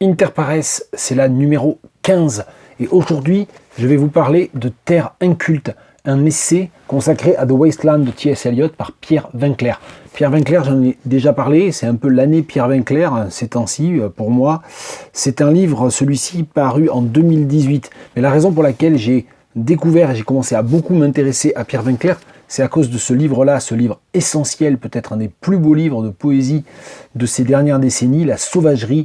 Interpares, c'est la numéro 15. Et aujourd'hui, je vais vous parler de Terre inculte, un essai consacré à The Wasteland de T.S. Eliot par Pierre Winkler. Pierre Winkler, j'en ai déjà parlé, c'est un peu l'année Pierre Winkler ces temps-ci pour moi. C'est un livre, celui-ci, paru en 2018. Mais la raison pour laquelle j'ai découvert et j'ai commencé à beaucoup m'intéresser à Pierre Winkler, c'est à cause de ce livre-là, ce livre essentiel, peut-être un des plus beaux livres de poésie de ces dernières décennies, La Sauvagerie,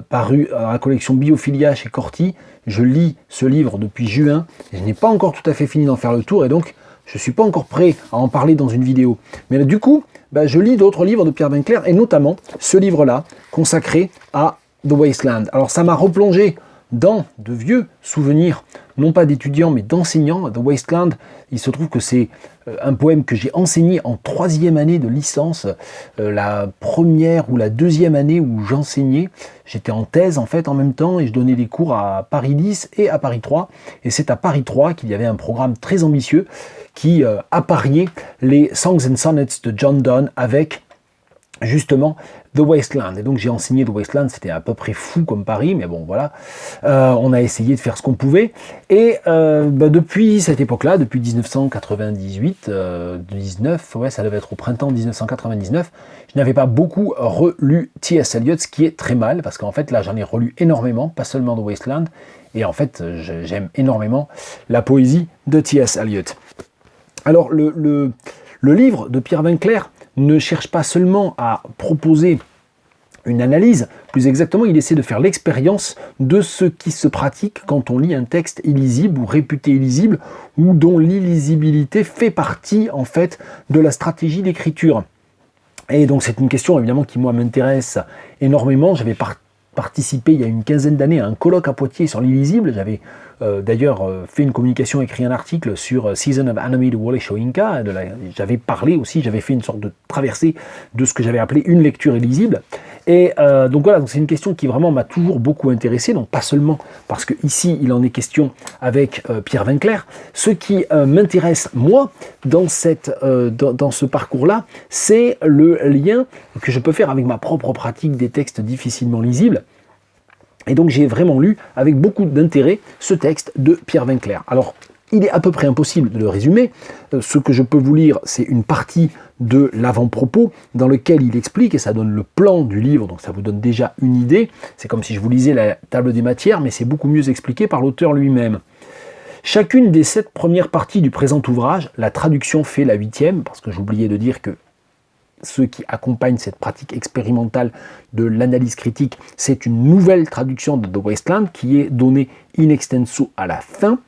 paru à la collection Biophilia chez Corti. Je lis ce livre depuis juin, et je n'ai pas encore tout à fait fini d'en faire le tour, et donc je ne suis pas encore prêt à en parler dans une vidéo. Mais là, du coup, je lis d'autres livres de Pierre Winkler, et notamment ce livre-là, consacré à The Wasteland. Alors ça m'a replongé dans de vieux souvenirs, non pas d'étudiants, mais d'enseignants. The Wasteland, il se trouve que c'est un poème que j'ai enseigné en 3e année de licence, la première ou la 2e année où j'enseignais. J'étais en thèse en fait en même temps et je donnais des cours à Paris 10 et à Paris 3. Et c'est à Paris 3 qu'il y avait un programme très ambitieux qui appariait les Songs and Sonnets de John Donne avec justement The Wasteland. Et donc j'ai enseigné The Wasteland, c'était à peu près fou comme Paris, mais bon voilà, on a essayé de faire ce qu'on pouvait, et depuis cette époque-là, depuis 1998, 19, ouais, ça devait être au printemps 1999, je n'avais pas beaucoup relu T.S. Eliot, ce qui est très mal, parce qu'en fait là j'en ai relu énormément, pas seulement The Wasteland, et en fait j'aime énormément la poésie de T.S. Eliot. Alors le livre de Pierre Winkler ne cherche pas seulement à proposer une analyse, plus exactement, il essaie de faire l'expérience de ce qui se pratique quand on lit un texte illisible ou réputé illisible, ou dont l'illisibilité fait partie en fait de la stratégie d'écriture. Et donc c'est une question évidemment qui moi m'intéresse énormément. J'avais participé il y a une quinzaine d'années à un colloque à Poitiers sur l'illisible. J'avais d'ailleurs fait une communication, écrit un article sur Season of Enemy de Wole Soyinka. J'avais parlé aussi, j'avais fait une sorte de traversée de ce que j'avais appelé une lecture illisible. Et donc voilà, donc c'est une question qui vraiment m'a toujours beaucoup intéressé, donc pas seulement parce que ici il en est question avec Pierre Winkler. Ce qui m'intéresse moi dans ce parcours-là, c'est le lien que je peux faire avec ma propre pratique des textes difficilement lisibles. Et donc j'ai vraiment lu avec beaucoup d'intérêt ce texte de Pierre Winkler. Alors il est à peu près impossible de le résumer. Ce que je peux vous lire, c'est une partie de l'avant-propos dans lequel il explique, et ça donne le plan du livre, donc ça vous donne déjà une idée. C'est comme si je vous lisais la table des matières, mais c'est beaucoup mieux expliqué par l'auteur lui-même. Chacune des 7 premières parties du présent ouvrage, la traduction fait la 8e, parce que j'oubliais de dire que ceux qui accompagnent cette pratique expérimentale de l'analyse critique, c'est une nouvelle traduction de The Wasteland qui est donnée in extenso à la fin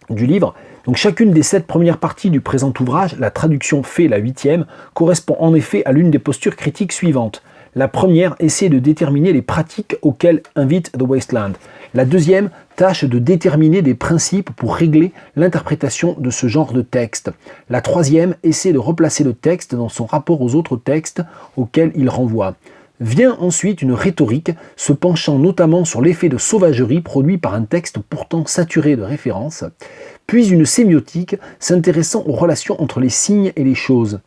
du livre. Donc chacune des 7 premières parties du présent ouvrage, la traduction fait la 8e, correspond en effet à l'une des postures critiques suivantes. La première essaie de déterminer les pratiques auxquelles invite The Wasteland. La deuxième tâche de déterminer des principes pour régler l'interprétation de ce genre de texte. La troisième essaie de replacer le texte dans son rapport aux autres textes auxquels il renvoie. Vient ensuite une rhétorique se penchant notamment sur l'effet de sauvagerie produit par un texte pourtant saturé de références, puis une sémiotique s'intéressant aux relations entre les signes et les choses.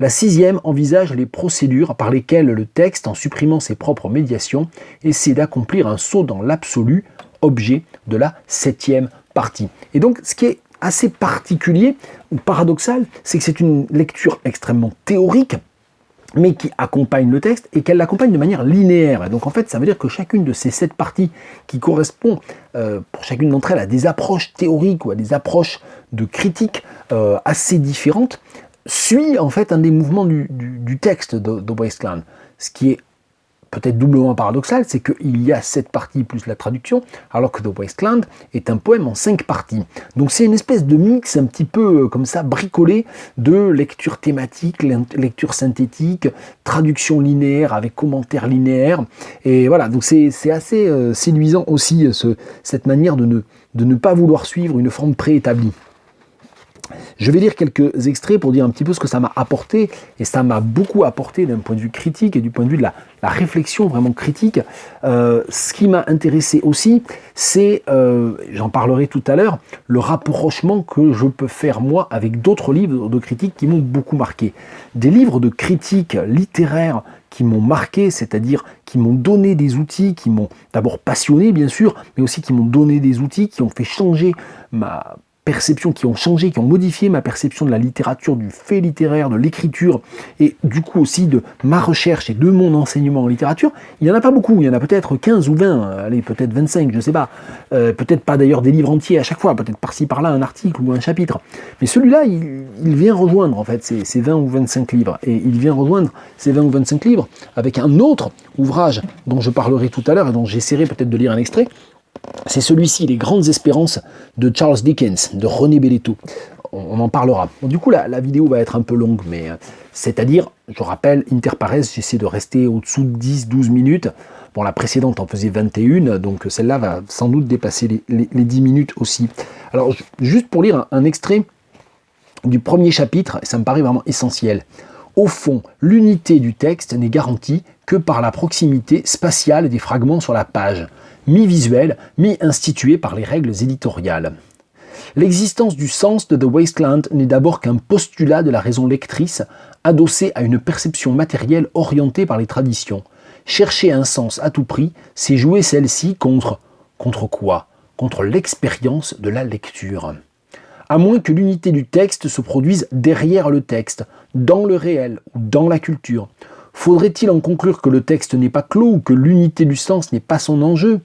La 6e envisage les procédures par lesquelles le texte, en supprimant ses propres médiations, essaie d'accomplir un saut dans l'absolu, objet de la 7e partie. Et donc, ce qui est assez particulier ou paradoxal, c'est que c'est une lecture extrêmement théorique, mais qui accompagne le texte et qu'elle l'accompagne de manière linéaire. Et donc en fait, ça veut dire que chacune de ces 7 parties qui correspond pour chacune d'entre elles à des approches théoriques ou à des approches de critique assez différentes, suit en fait un des mouvements du texte de Wasteland. Ce qui est peut-être doublement paradoxal, c'est qu'il y a 7 parties plus la traduction, alors que The Wasteland est un poème en 5 parties. Donc c'est une espèce de mix un petit peu comme ça, bricolé, de lecture thématique, lecture synthétique, traduction linéaire avec commentaire linéaire, et voilà, donc c'est assez séduisant aussi cette manière de ne pas vouloir suivre une forme préétablie. Je vais lire quelques extraits pour dire un petit peu ce que ça m'a apporté, et ça m'a beaucoup apporté d'un point de vue critique et du point de vue de la réflexion vraiment critique. Ce qui m'a intéressé aussi, c'est, j'en parlerai tout à l'heure, le rapprochement que je peux faire moi avec d'autres livres de critique qui m'ont beaucoup marqué. Des livres de critique littéraire qui m'ont marqué, c'est-à-dire qui m'ont donné des outils, qui m'ont d'abord passionné bien sûr, mais aussi qui m'ont donné des outils qui ont fait changer ma perception, qui ont modifié ma perception de la littérature, du fait littéraire, de l'écriture, et du coup aussi de ma recherche et de mon enseignement en littérature. Il n'y en a pas beaucoup, il y en a peut-être 15 ou 20, allez, peut-être 25, je ne sais pas. Peut-être pas d'ailleurs des livres entiers à chaque fois, peut-être par-ci par-là un article ou un chapitre. Mais celui-là, il vient rejoindre en fait ces 20 ou 25 livres. Et il vient rejoindre ces 20 ou 25 livres avec un autre ouvrage dont je parlerai tout à l'heure et dont j'essaierai peut-être de lire un extrait. C'est celui-ci, Les Grandes Espérances de Charles Dickens, de René Belletto. On en parlera. Bon, du coup, la vidéo va être un peu longue, mais c'est-à-dire, je rappelle, inter pares, j'essaie de rester au-dessous de 10-12 minutes. Bon, la précédente en faisait 21, donc celle-là va sans doute dépasser les 10 minutes aussi. Alors, juste pour lire un extrait du premier chapitre, ça me paraît vraiment essentiel. Au fond, l'unité du texte n'est garantie que par la proximité spatiale des fragments sur la page, mi-visuels, mi-institués par les règles éditoriales. L'existence du sens de The Wasteland n'est d'abord qu'un postulat de la raison lectrice, adossé à une perception matérielle orientée par les traditions. Chercher un sens à tout prix, c'est jouer celle-ci contre quoi ? Contre l'expérience de la lecture. À moins que l'unité du texte se produise derrière le texte, dans le réel ou dans la culture. Faudrait-il en conclure que le texte n'est pas clos ou que l'unité du sens n'est pas son enjeu ?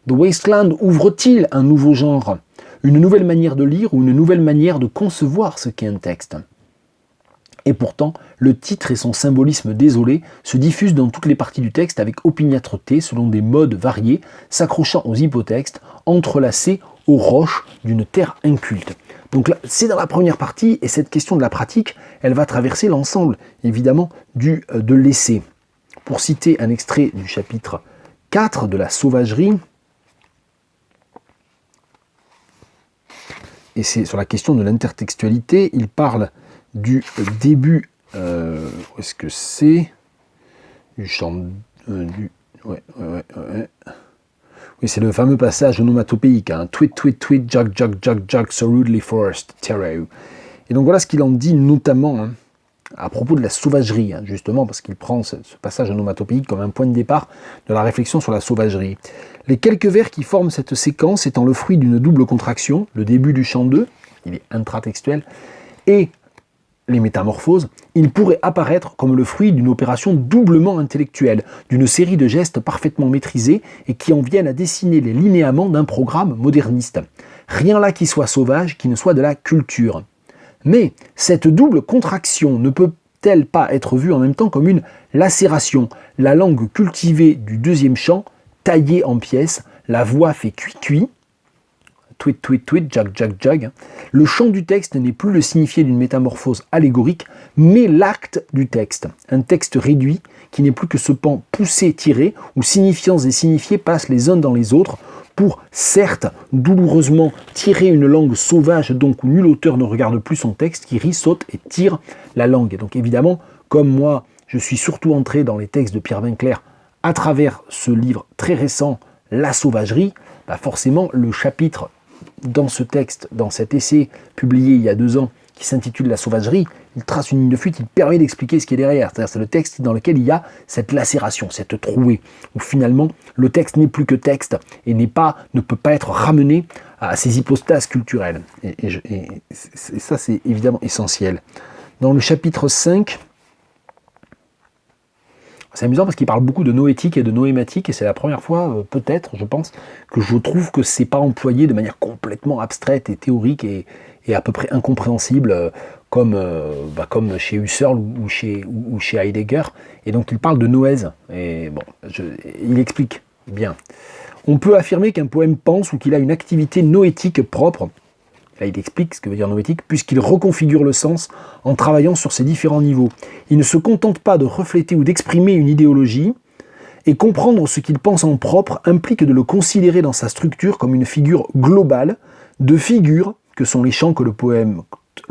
The Wasteland ouvre-t-il un nouveau genre, une nouvelle manière de lire ou une nouvelle manière de concevoir ce qu'est un texte ? Et pourtant, le titre et son symbolisme désolé se diffusent dans toutes les parties du texte avec opiniâtreté selon des modes variés, s'accrochant aux hypotextes, entrelacés aux roches d'une terre inculte. Donc là, c'est dans la première partie, et cette question de la pratique, elle va traverser l'ensemble, évidemment, de l'essai. Pour citer un extrait du chapitre 4 de la sauvagerie, et c'est sur la question de l'intertextualité, il parle du début, où est-ce que c'est ? Du chant... Oui, c'est le fameux passage onomatopéique, hein. Tweet, tweet, tweet, jog, jog, jog, jog, so rudely forced, terror. Et donc voilà ce qu'il en dit notamment hein, à propos de la sauvagerie, hein, justement, parce qu'il prend ce passage onomatopéique comme un point de départ de la réflexion sur la sauvagerie. Les quelques vers qui forment cette séquence étant le fruit d'une double contraction, le début du chant 2, il est intratextuel, et les métamorphoses, il pourrait apparaître comme le fruit d'une opération doublement intellectuelle, d'une série de gestes parfaitement maîtrisés et qui en viennent à dessiner les linéaments d'un programme moderniste. Rien là qui soit sauvage, qui ne soit de la culture. Mais cette double contraction ne peut-elle pas être vue en même temps comme une lacération, la langue cultivée du deuxième chant, taillée en pièces, la voix fait cuit-cuit, tweet, tweet, tweet, jag, jag, jag. Le chant du texte n'est plus le signifié d'une métamorphose allégorique, mais l'acte du texte. Un texte réduit, qui n'est plus que ce pan poussé, tiré, où signifiants et signifiés passent les uns dans les autres, pour, certes, douloureusement tirer une langue sauvage, donc où nul auteur ne regarde plus son texte, qui rit, saute et tire la langue. Et donc évidemment, comme moi, je suis surtout entré dans les textes de Pierre Vinclair à travers ce livre très récent, La sauvagerie, bah forcément le chapitre dans ce texte, dans cet essai publié il y a 2 ans, qui s'intitule La sauvagerie, il trace une ligne de fuite, il permet d'expliquer ce qui est derrière. C'est-à-dire c'est le texte dans lequel il y a cette lacération, cette trouée, où finalement le texte n'est plus que texte et ne peut pas être ramené à ses hypostases culturelles. Et ça, c'est évidemment essentiel. Dans le chapitre 5, c'est amusant parce qu'il parle beaucoup de noétique et de noématique, et c'est la première fois, peut-être, je pense, que je trouve que c'est pas employé de manière complètement abstraite et théorique et à peu près incompréhensible, comme chez Husserl ou chez Heidegger. Et donc il parle de noèse, et bon, il explique bien. On peut affirmer qu'un poème pense ou qu'il a une activité noétique propre. Là, il explique ce que veut dire noétique, puisqu'il reconfigure le sens en travaillant sur ses différents niveaux. Il ne se contente pas de refléter ou d'exprimer une idéologie, et comprendre ce qu'il pense en propre implique de le considérer dans sa structure comme une figure globale, de figures que sont les chants que le poème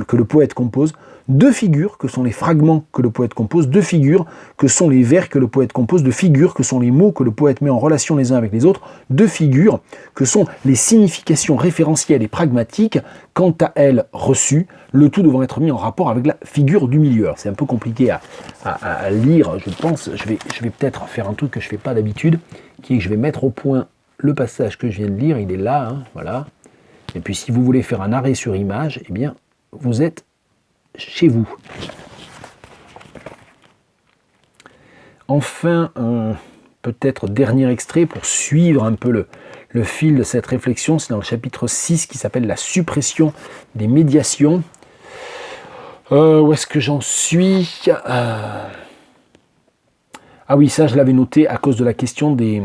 que le poète compose, 2 figures que sont les fragments que le poète compose, 2 figures que sont les vers que le poète compose, 2 figures que sont les mots que le poète met en relation les uns avec les autres, 2 figures que sont les significations référentielles et pragmatiques, quant à elles reçues, le tout devant être mis en rapport avec la figure du milieu. Alors, c'est un peu compliqué à lire, je pense. Je vais peut-être faire un truc que je ne fais pas d'habitude, qui est que je vais mettre au point le passage que je viens de lire, il est là, hein, voilà. Et puis si vous voulez faire un arrêt sur image, eh bien, vous êtes chez vous. Enfin, peut-être dernier extrait pour suivre un peu le fil de cette réflexion, c'est dans le chapitre 6 qui s'appelle la suppression des médiations. Où est-ce que j'en suis? Ah oui, ça je l'avais noté à cause de la question des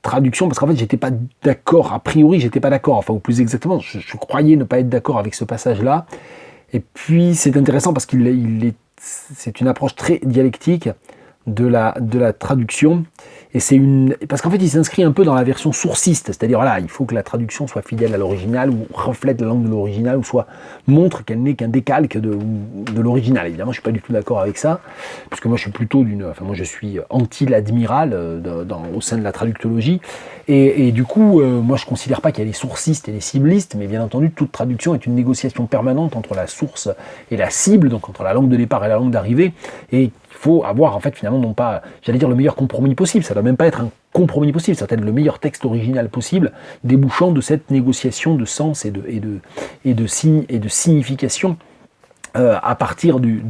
traductions, parce qu'en fait j'étais pas d'accord, a priori j'étais pas d'accord, enfin ou plus exactement, je croyais ne pas être d'accord avec ce passage-là, et puis c'est intéressant parce c'est une approche très dialectique de la traduction, et parce qu'en fait il s'inscrit un peu dans la version sourciste, c'est-à-dire voilà, il faut que la traduction soit fidèle à l'original, ou reflète la langue de l'original, ou soit montre qu'elle n'est qu'un décalque de l'original. Évidemment je suis pas du tout d'accord avec ça, puisque moi je suis plutôt moi je suis anti-l'admiral au sein de la traductologie, et du coup moi je considère pas qu'il y a des sourcistes et des ciblistes, mais bien entendu toute traduction est une négociation permanente entre la source et la cible, donc entre la langue de départ et la langue d'arrivée, et il faut avoir en fait finalement non pas, j'allais dire le meilleur compromis possible, ça ne doit même pas être un compromis possible, ça doit être le meilleur texte original possible, débouchant de cette négociation de sens et de signification à partir du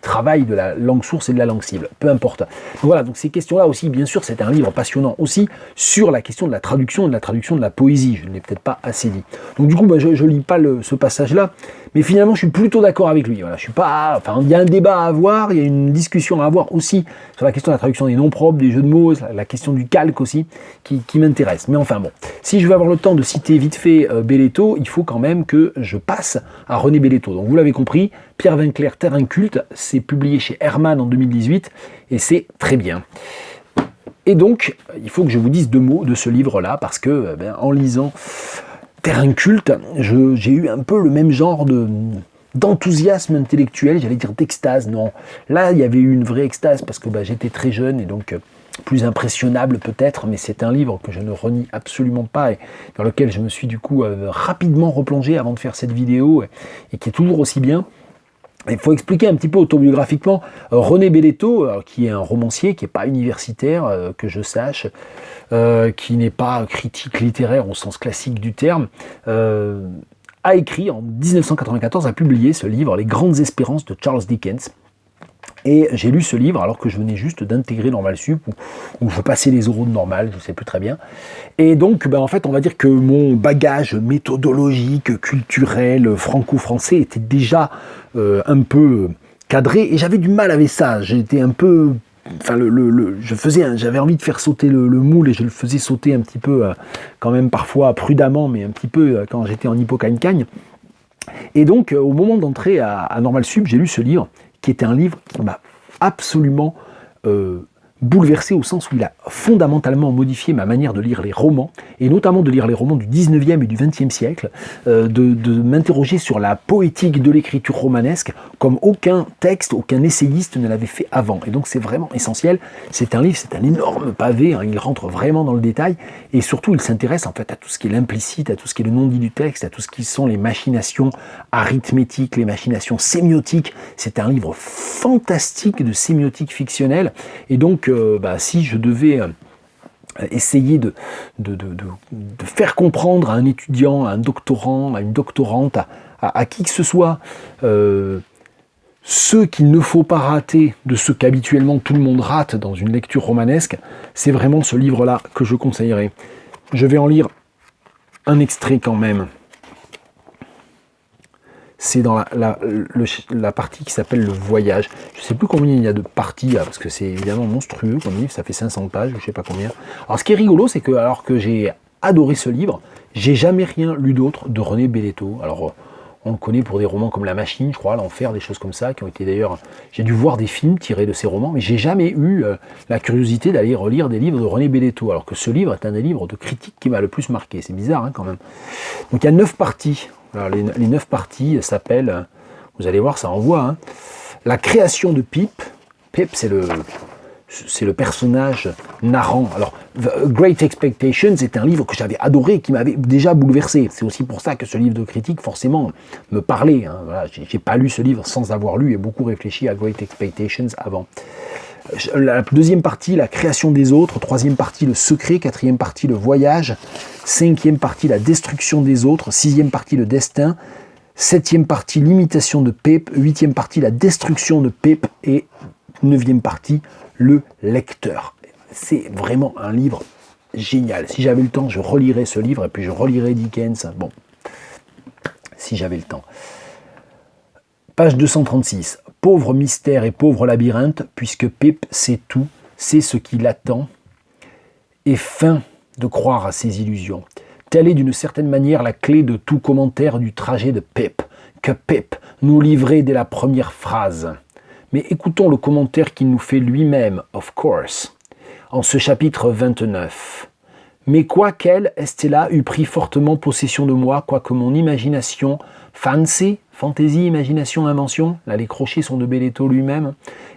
travail de la langue source et de la langue cible, peu importe. Donc voilà, donc ces questions-là aussi, bien sûr, c'est un livre passionnant aussi sur la question de la traduction et de la traduction de la poésie, je ne l'ai peut-être pas assez dit. Donc du coup, je ne lis pas ce passage-là, mais finalement, je suis plutôt d'accord avec lui. Voilà, je suis pas, enfin, il y a un débat à avoir, il y a une discussion à avoir aussi sur la question de la traduction des noms propres, des jeux de mots, la question du calque aussi, qui m'intéresse. Mais enfin bon, si je veux avoir le temps de citer vite fait Belletto, il faut quand même que je passe à René Belletto. Donc vous l'avez compris, Pierre Vinclair, Terre inculte, c'est publié chez Hermann en 2018, et c'est très bien. Et donc, il faut que je vous dise 2 mots de ce livre-là, parce que en lisant Terre inculte, j'ai eu un peu le même genre d'enthousiasme intellectuel, j'allais dire d'extase, non. Là, il y avait eu une vraie extase, parce que j'étais très jeune, et donc plus impressionnable peut-être, mais c'est un livre que je ne renie absolument pas, et dans lequel je me suis du coup rapidement replongé avant de faire cette vidéo, et qui est toujours aussi bien. Il faut expliquer un petit peu autobiographiquement René Belletto, qui est un romancier, qui n'est pas universitaire, que je sache, qui n'est pas critique littéraire au sens classique du terme, a écrit en 1994, a publié ce livre, Les Grandes Espérances de Charles Dickens. Et j'ai lu ce livre alors que je venais juste d'intégrer Normal Sup, où je passais les oraux de Normal, je ne sais plus très bien. Et donc, en fait, on va dire que mon bagage méthodologique, culturel, franco-français était déjà un peu cadré, et j'avais du mal avec ça. J'étais un peu... Enfin, j'avais envie de faire sauter le moule, et je le faisais sauter un petit peu, quand même parfois prudemment, mais un petit peu quand j'étais en hippocagne-cagne. Et donc, au moment d'entrer à Normal Sup, j'ai lu ce livre, qui était un livre qui m'a absolument bouleversé, au sens où il a fondamentalement modifié ma manière de lire les romans, et notamment de lire les romans du 19e et du 20e siècle, de m'interroger sur la poétique de l'écriture romanesque, comme aucun texte, aucun essayiste ne l'avait fait avant. Et donc c'est vraiment essentiel. C'est un livre, c'est un énorme pavé, hein, il rentre vraiment dans le détail, et surtout il s'intéresse en fait à tout ce qui est l'implicite, à tout ce qui est le non-dit du texte, à tout ce qui sont les machinations arithmétiques, les machinations sémiotiques. C'est un livre fantastique de sémiotique fictionnelle, et donc si je devais essayer de faire comprendre à un étudiant, à un doctorant, à une doctorante, à qui que ce soit, ce qu'il ne faut pas rater de ce qu'habituellement tout le monde rate dans une lecture romanesque, c'est vraiment ce livre-là que je conseillerais. Je vais en lire un extrait quand même. C'est dans la partie qui s'appelle le voyage. Je ne sais plus combien il y a de parties, parce que c'est évidemment monstrueux comme livre, ça fait 500 pages, je ne sais pas combien. Alors ce qui est rigolo, c'est que alors que j'ai adoré ce livre, j'ai jamais rien lu d'autre de René Belletto. Alors On le connaît pour des romans comme La Machine, je crois, L'Enfer, des choses comme ça, qui ont été d'ailleurs... J'ai dû voir des films tirés de ces romans, mais j'ai jamais eu la curiosité d'aller relire des livres de René Belletto, alors que ce livre est un des livres de critique qui m'a le plus marqué. C'est bizarre, hein, quand même. Donc il y a 9 parties. Alors, les 9 parties s'appellent, vous allez voir, ça envoie, hein, la création de Pip. Pip, c'est le personnage narrant. Alors, The Great Expectations est un livre que j'avais adoré, qui m'avait déjà bouleversé. C'est aussi pour ça que ce livre de critique, forcément, me parlait. Hein. Voilà, j'ai pas lu ce livre sans avoir lu et beaucoup réfléchi à Great Expectations avant. La deuxième partie, la création des autres. Troisième partie, le secret. Quatrième partie, le voyage. Cinquième partie, la destruction des autres. Sixième partie, le destin. Septième partie, l'imitation de Pip. Huitième partie, la destruction de Pip. Et neuvième partie, le lecteur. C'est vraiment un livre génial. Si j'avais le temps, je relirais ce livre et puis je relirais Dickens. Bon, si j'avais le temps. Page 236. Pauvre mystère et pauvre labyrinthe, puisque Pip sait tout, sait ce qui l'attend, et feint de croire à ses illusions. Telle est d'une certaine manière la clé de tout commentaire du trajet de Pip, que Pip nous livrait dès la première phrase. Mais écoutons le commentaire qu'il nous fait lui-même, of course, en ce chapitre 29. Mais quoiqu'elle, Estella, eût pris fortement possession de moi, quoique mon imagination, fantaisie, imagination, invention, là les crochets sont de Belletto lui-même,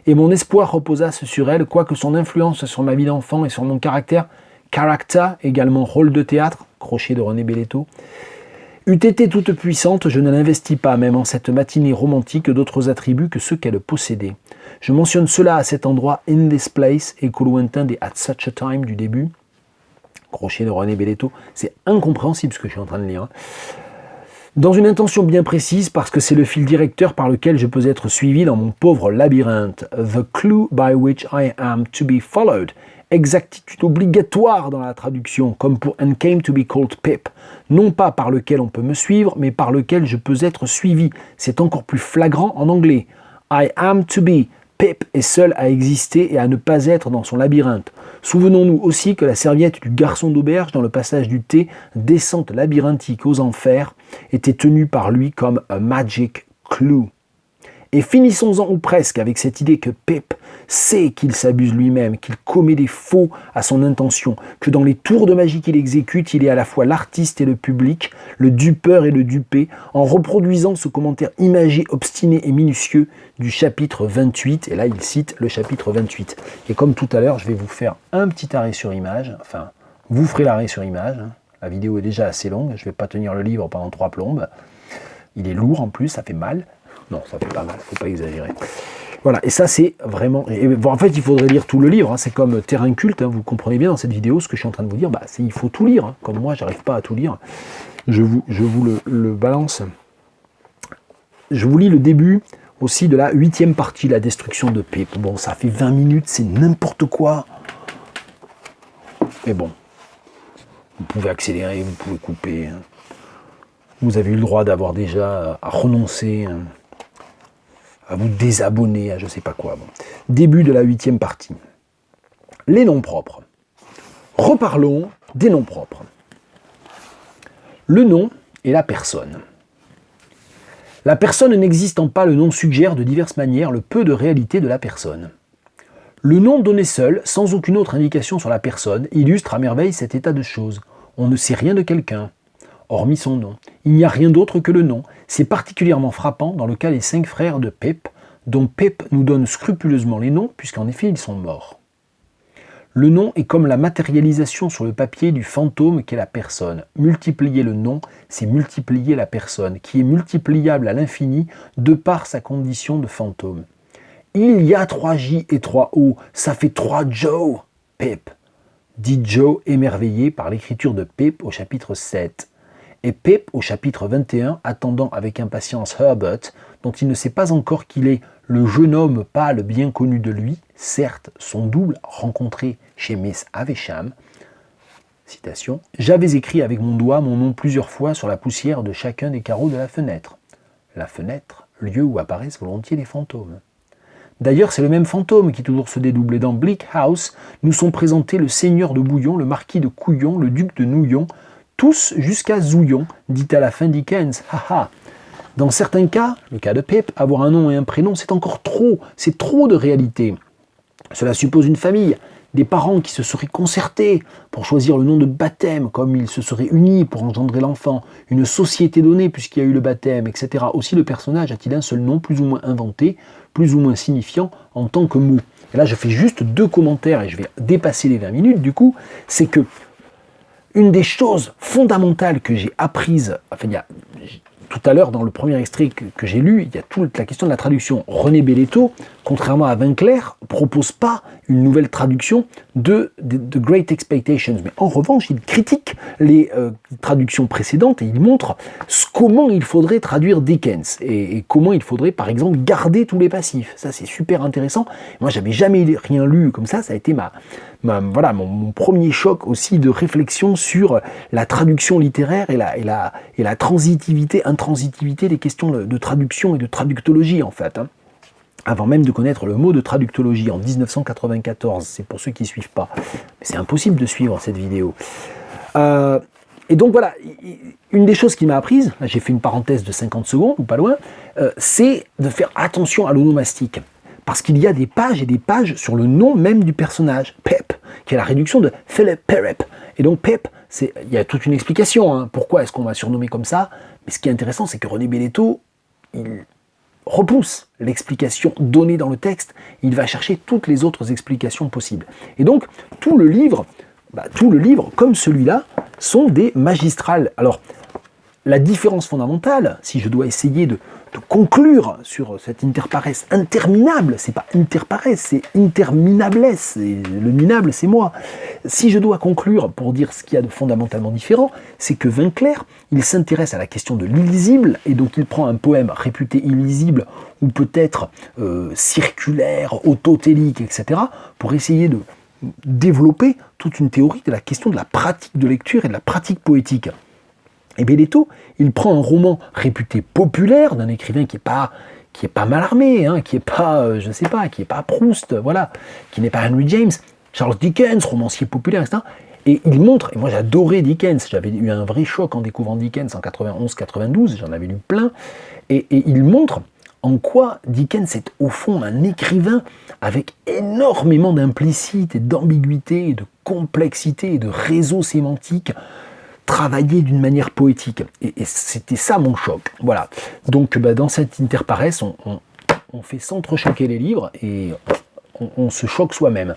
et mon espoir reposasse sur elle, quoique son influence sur ma vie d'enfant et sur mon caractère, character, également rôle de théâtre, crochet de René Belletto, eût été toute puissante, je ne l'investis pas, même en cette matinée romantique, d'autres attributs que ceux qu'elle possédait. Je mentionne cela à cet endroit, in this place, écho lointain des at such a time du début, crochet de René Belletto, c'est incompréhensible ce que je suis en train de lire. Dans une intention bien précise, parce que c'est le fil directeur par lequel je peux être suivi dans mon pauvre labyrinthe. The clue by which I am to be followed. Exactitude obligatoire dans la traduction, comme pour And came to be called Pip. Non pas par lequel on peut me suivre, mais par lequel je peux être suivi. C'est encore plus flagrant en anglais. I am to be. Pip est seul à exister et à ne pas être dans son labyrinthe. Souvenons-nous aussi que la serviette du garçon d'auberge dans le passage du thé, descente labyrinthique aux enfers, était tenue par lui comme a magic clue. Et finissons-en ou presque avec cette idée que Pip sait qu'il s'abuse lui-même, qu'il commet des faux à son intention, que dans les tours de magie qu'il exécute, il est à la fois l'artiste et le public, le dupeur et le dupé, en reproduisant ce commentaire imagé, obstiné et minutieux du chapitre 28. Et là, il cite le chapitre 28. Et comme tout à l'heure, je vais vous faire un petit arrêt sur image, enfin, vous ferez l'arrêt sur image. La vidéo est déjà assez longue, je ne vais pas tenir le livre pendant 3 plombes. Il est lourd en plus, ça fait mal. Non, ça fait pas mal, faut pas exagérer. Voilà, et ça c'est vraiment... en fait, il faudrait lire tout le livre, hein. C'est comme Terrain culte, hein. Vous comprenez bien dans cette vidéo ce que je suis en train de vous dire, il faut tout lire, hein. Comme moi, j'arrive pas à tout lire. Je vous le balance. Je vous lis le début aussi de la 8e partie, la destruction de Pip. Bon, ça fait 20 minutes, c'est n'importe quoi. Mais bon, vous pouvez accélérer, vous pouvez couper. Hein. Vous avez eu le droit d'avoir déjà à renoncer... Hein, à vous désabonner, à je sais pas quoi. Bon. Début de la 8e partie. Les noms propres. Reparlons des noms propres. Le nom et la personne. La personne n'existant pas, le nom suggère de diverses manières le peu de réalité de la personne. Le nom donné seul, sans aucune autre indication sur la personne, illustre à merveille cet état de choses. On ne sait rien de quelqu'un, hormis son nom. Il n'y a rien d'autre que le nom. C'est particulièrement frappant dans le cas des 5 frères de Pip, dont Pip nous donne scrupuleusement les noms, puisqu'en effet ils sont morts. Le nom est comme la matérialisation sur le papier du fantôme qu'est la personne. Multiplier le nom, c'est multiplier la personne, qui est multipliable à l'infini de par sa condition de fantôme. Il y a 3 J et 3 O, ça fait 3 Joe, Pip, dit Joe émerveillé par l'écriture de Pip au chapitre 7. Et Pip, au chapitre 21, attendant avec impatience Herbert, dont il ne sait pas encore qu'il est le jeune homme pâle bien connu de lui, certes son double rencontré chez Miss Havisham. Citation. J'avais écrit avec mon doigt mon nom plusieurs fois sur la poussière de chacun des carreaux de la fenêtre. La fenêtre, lieu où apparaissent volontiers les fantômes. D'ailleurs, c'est le même fantôme qui toujours se dédouble. Et dans Bleak House, nous sont présentés le seigneur de Bouillon, le marquis de Couillon, le duc de Nouillon, tous jusqu'à Zouillon, dit à la fin Dickens. Haha. Dans certains cas, le cas de Pip, avoir un nom et un prénom, c'est encore trop, c'est trop de réalité. Cela suppose une famille, des parents qui se seraient concertés pour choisir le nom de baptême, comme ils se seraient unis pour engendrer l'enfant, une société donnée puisqu'il y a eu le baptême, etc. Aussi, le personnage a-t-il un seul nom, plus ou moins inventé, plus ou moins signifiant en tant que mot. Et là, je fais juste 2 commentaires et je vais dépasser les 20 minutes, du coup, c'est que une des choses fondamentales que j'ai apprises, enfin, tout à l'heure, dans le premier extrait que j'ai lu, il y a toute la question de la traduction. René Belletto, contrairement à Winkler, ne propose pas une nouvelle traduction de The Great Expectations. Mais en revanche, il critique les traductions précédentes et il montre comment il faudrait traduire Dickens et comment il faudrait, par exemple, garder tous les passifs. Ça, c'est super intéressant. Moi, j'avais jamais rien lu comme ça. Ça a été voilà, mon premier choc aussi de réflexion sur la traduction littéraire et la transitivité, intransitivité des questions de traduction et de traductologie, en fait. Avant même de connaître le mot de traductologie en 1994, c'est pour ceux qui ne suivent pas. Mais c'est impossible de suivre cette vidéo. Et donc voilà, une des choses qui m'a apprise, j'ai fait une parenthèse de 50 secondes, ou pas loin, c'est de faire attention à l'onomastique. Parce qu'il y a des pages et des pages sur le nom même du personnage, Pip, qui est la réduction de Philip Pirrip. Et donc Pip, il y a toute une explication, hein, pourquoi est-ce qu'on va surnommer comme ça. Mais ce qui est intéressant, c'est que René Belletto, il repousse l'explication donnée dans le texte, il va chercher toutes les autres explications possibles. Et donc, tout le livre, comme celui-là, sont des magistrales. Alors, la différence fondamentale, si je dois essayer de conclure sur cette interpares interminable, c'est pas interpares, c'est interminables, le minable c'est moi. Si je dois conclure pour dire ce qu'il y a de fondamentalement différent, c'est que Winkler, il s'intéresse à la question de l'illisible, et donc il prend un poème réputé illisible, ou peut-être circulaire, autotélique, etc., pour essayer de développer toute une théorie de la question de la pratique de lecture et de la pratique poétique. Et Belletto, il prend un roman réputé populaire d'un écrivain qui est pas Mallarmé, hein, qui est pas, qui est pas Proust, voilà, qui n'est pas Henry James, Charles Dickens, romancier populaire, etc. Et il montre, et moi j'adorais Dickens, j'avais eu un vrai choc en découvrant Dickens en 91-92, j'en avais lu plein, et il montre en quoi Dickens est au fond un écrivain avec énormément d'implicite et d'ambiguïté, et de complexité et de réseau sémantique, travaillé d'une manière poétique. Et c'était ça mon choc. Voilà. Donc dans cette interpares, on fait s'entrechoquer les livres et on se choque soi-même.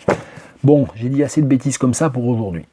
Bon, j'ai dit assez de bêtises comme ça pour aujourd'hui.